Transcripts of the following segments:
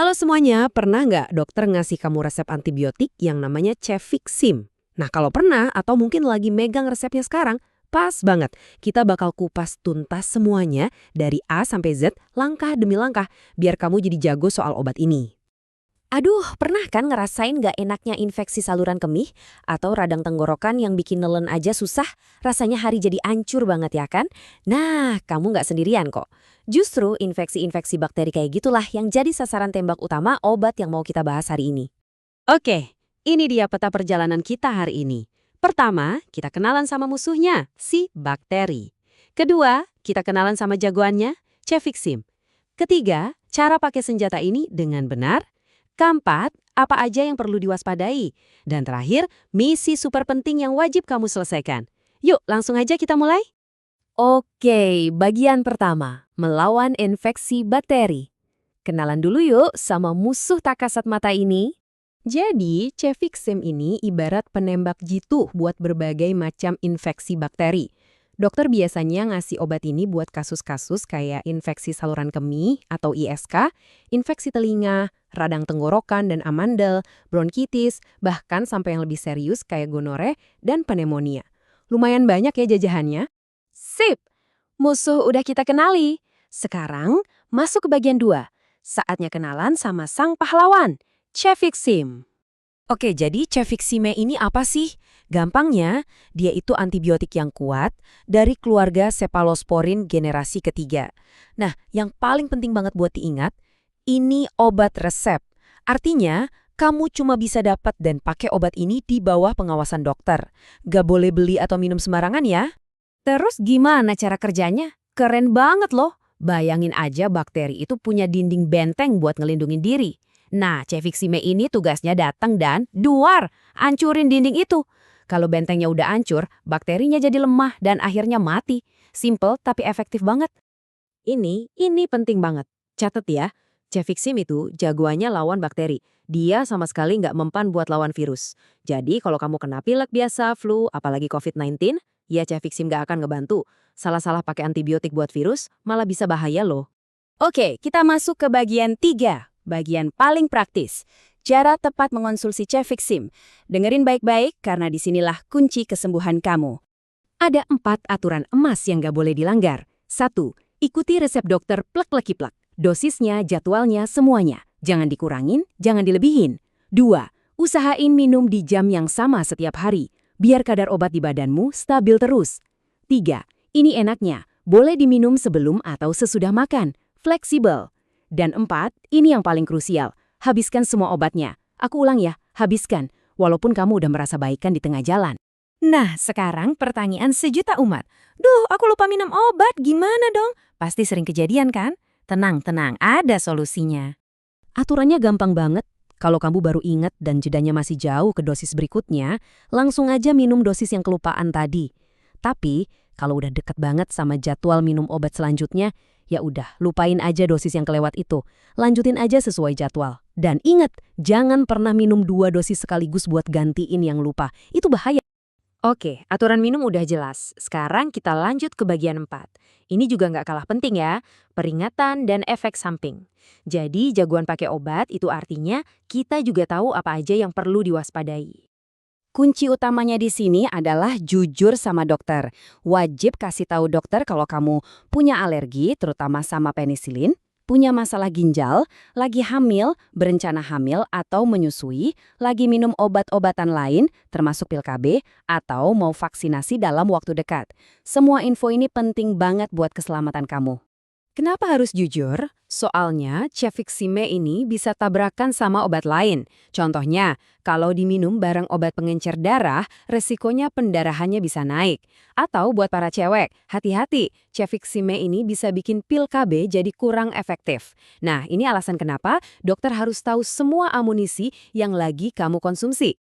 Halo semuanya, pernah nggak dokter ngasih kamu resep antibiotik yang namanya Cefixime? Nah kalau pernah atau mungkin lagi megang resepnya sekarang, pas banget. Kita bakal kupas tuntas semuanya dari A sampai Z, langkah demi langkah, biar kamu jadi jago soal obat ini. Aduh, pernah kan ngerasain gak enaknya infeksi saluran kemih? Atau radang tenggorokan yang bikin nelen aja susah? Rasanya hari jadi ancur banget ya kan? Nah, kamu gak sendirian kok. Justru infeksi-infeksi bakteri kayak gitulah yang jadi sasaran tembak utama obat yang mau kita bahas hari ini. Oke, ini dia peta perjalanan kita hari ini. Pertama, kita kenalan sama musuhnya, si bakteri. Kedua, kita kenalan sama jagoannya, Cefixime. Ketiga, cara pakai senjata ini dengan benar. Keempat, apa aja yang perlu diwaspadai. Dan terakhir, misi super penting yang wajib kamu selesaikan. Yuk, langsung aja kita mulai. Oke, bagian pertama, melawan infeksi bakteri. Kenalan dulu yuk sama musuh tak kasat mata ini. Jadi, Cefixime ini ibarat penembak jitu buat berbagai macam infeksi bakteri. Dokter biasanya ngasih obat ini buat kasus-kasus kayak infeksi saluran kemih atau ISK, infeksi telinga, radang tenggorokan dan amandel, bronkitis, bahkan sampai yang lebih serius kayak gonore dan pneumonia. Lumayan banyak ya jajahannya. Sip, musuh udah kita kenali. Sekarang masuk ke bagian 2. Saatnya kenalan sama sang pahlawan, Cefixime. Oke, jadi Cefixime ini apa sih? Gampangnya, dia itu antibiotik yang kuat dari keluarga Cephalosporin generasi ketiga. Nah, yang paling penting banget buat diingat, ini obat resep. Artinya, kamu cuma bisa dapat dan pakai obat ini di bawah pengawasan dokter. Gak boleh beli atau minum sembarangan ya. Terus gimana cara kerjanya? Keren banget loh. Bayangin aja bakteri itu punya dinding benteng buat ngelindungin diri. Nah, Cefixime ini tugasnya datang dan duar, ancurin dinding itu. Kalau bentengnya udah hancur, bakterinya jadi lemah dan akhirnya mati. Simple tapi efektif banget. Ini penting banget. Catat ya, Cefixime itu jagoannya lawan bakteri. Dia sama sekali nggak mempan buat lawan virus. Jadi kalau kamu kena pilek biasa, flu, apalagi COVID-19, ya Cefixime nggak akan ngebantu. Salah-salah pakai antibiotik buat virus, malah bisa bahaya loh. Oke, kita masuk ke bagian 3. Bagian paling praktis. Cara tepat mengonsumsi Cefixime. Dengerin baik-baik karena disinilah kunci kesembuhan kamu. Ada 4 aturan emas yang nggak boleh dilanggar. 1. Ikuti resep dokter plek-pleki-plek. Dosisnya, jadwalnya, semuanya. Jangan dikurangin, jangan dilebihin. 2. Usahain minum di jam yang sama setiap hari, biar kadar obat di badanmu stabil terus. 3. Ini enaknya, boleh diminum sebelum atau sesudah makan, fleksibel. Dan 4, ini yang paling krusial, habiskan semua obatnya. Aku ulang ya, habiskan, walaupun kamu udah merasa baikan di tengah jalan. Nah, sekarang pertanyaan sejuta umat. Duh, aku lupa minum obat, gimana dong? Pasti sering kejadian kan? Tenang, ada solusinya. Aturannya gampang banget. Kalau kamu baru ingat dan jedanya masih jauh ke dosis berikutnya, langsung aja minum dosis yang kelupaan tadi. Tapi, kalau udah deket banget sama jadwal minum obat selanjutnya, ya udah, lupain aja dosis yang kelewat itu. Lanjutin aja sesuai jadwal. Dan ingat, jangan pernah minum 2 dosis sekaligus buat gantiin yang lupa. Itu bahaya. Oke, aturan minum udah jelas. Sekarang kita lanjut ke bagian 4. Ini juga nggak kalah penting ya, peringatan dan efek samping. Jadi jagoan pakai obat itu artinya kita juga tahu apa aja yang perlu diwaspadai. Kunci utamanya di sini adalah jujur sama dokter. Wajib kasih tahu dokter kalau kamu punya alergi, terutama sama penisilin, punya masalah ginjal, lagi hamil, berencana hamil atau menyusui, lagi minum obat-obatan lain, termasuk pil KB, atau mau vaksinasi dalam waktu dekat. Semua info ini penting banget buat keselamatan kamu. Kenapa harus jujur? Soalnya Cefixime ini bisa tabrakan sama obat lain. Contohnya, kalau diminum bareng obat pengencer darah, resikonya pendarahannya bisa naik. Atau buat para cewek, hati-hati, Cefixime ini bisa bikin pil KB jadi kurang efektif. Nah, ini alasan kenapa dokter harus tahu semua amunisi yang lagi kamu konsumsi.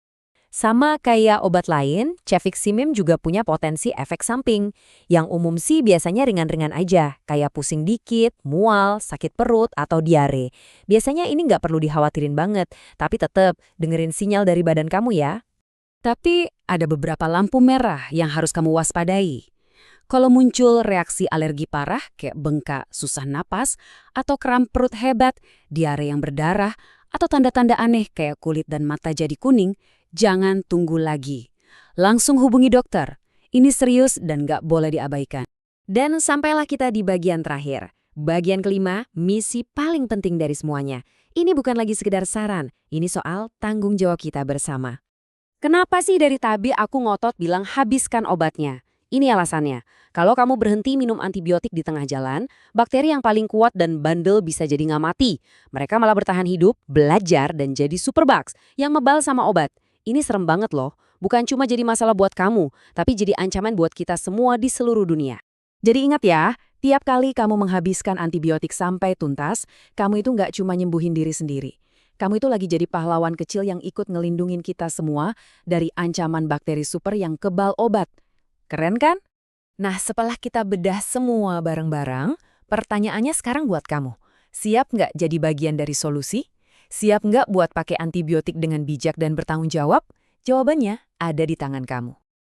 Sama kayak obat lain, Cefixime juga punya potensi efek samping. Yang umum sih biasanya ringan-ringan aja, kayak pusing dikit, mual, sakit perut, atau diare. Biasanya ini nggak perlu dikhawatirin banget, tapi tetap dengerin sinyal dari badan kamu ya. Tapi ada beberapa lampu merah yang harus kamu waspadai. Kalau muncul reaksi alergi parah kayak bengkak, susah napas, atau kram perut hebat, diare yang berdarah, atau tanda-tanda aneh kayak kulit dan mata jadi kuning, jangan tunggu lagi. Langsung hubungi dokter. Ini serius dan nggak boleh diabaikan. Dan sampailah kita di bagian terakhir. Bagian kelima, misi paling penting dari semuanya. Ini bukan lagi sekedar saran, ini soal tanggung jawab kita bersama. Kenapa sih dari tadi aku ngotot bilang habiskan obatnya? Ini alasannya. Kalau kamu berhenti minum antibiotik di tengah jalan, bakteri yang paling kuat dan bandel bisa jadi nggak mati. Mereka malah bertahan hidup, belajar, dan jadi superbugs yang mebal sama obat. Ini serem banget loh. Bukan cuma jadi masalah buat kamu, tapi jadi ancaman buat kita semua di seluruh dunia. Jadi ingat ya, tiap kali kamu menghabiskan antibiotik sampai tuntas, kamu itu nggak cuma nyembuhin diri sendiri. Kamu itu lagi jadi pahlawan kecil yang ikut ngelindungin kita semua dari ancaman bakteri super yang kebal obat. Keren kan? Nah, setelah kita bedah semua bareng-bareng, pertanyaannya sekarang buat kamu. Siap nggak jadi bagian dari solusi? Siap nggak buat pakai antibiotik dengan bijak dan bertanggung jawab? Jawabannya ada di tangan kamu.